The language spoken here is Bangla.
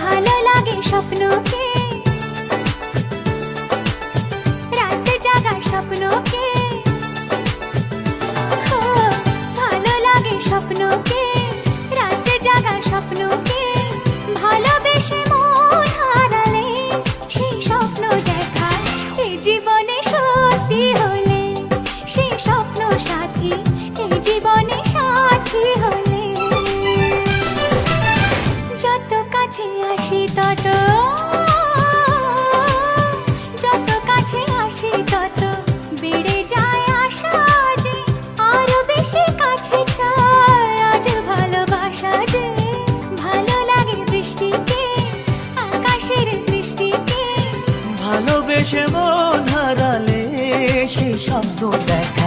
ভালো লাগে স্বপ্নকে, রাতে জাগা স্বপ্নকে, ও ভালো লাগে স্বপ্নকে, রাতে জাগা স্বপ্নকে, ভালোবেসে মন হারালে সেই স্বপ্ন দেখা এই জীবনে সত্যি হলে, সেই স্বপ্ন সাথী এই জীবনে সাথী হলে, যত কাছে আসি তত, যত কাছে আসি তত বেড়ে যায় আশা যে আরো বেশি কাছে চাই আজ ভালোবাসা যে। ভালো লাগে বৃষ্টিকে, আকাশের বৃষ্টিকে, ভালোবেসে মন হারালে সেই স্বপ্ন দেখা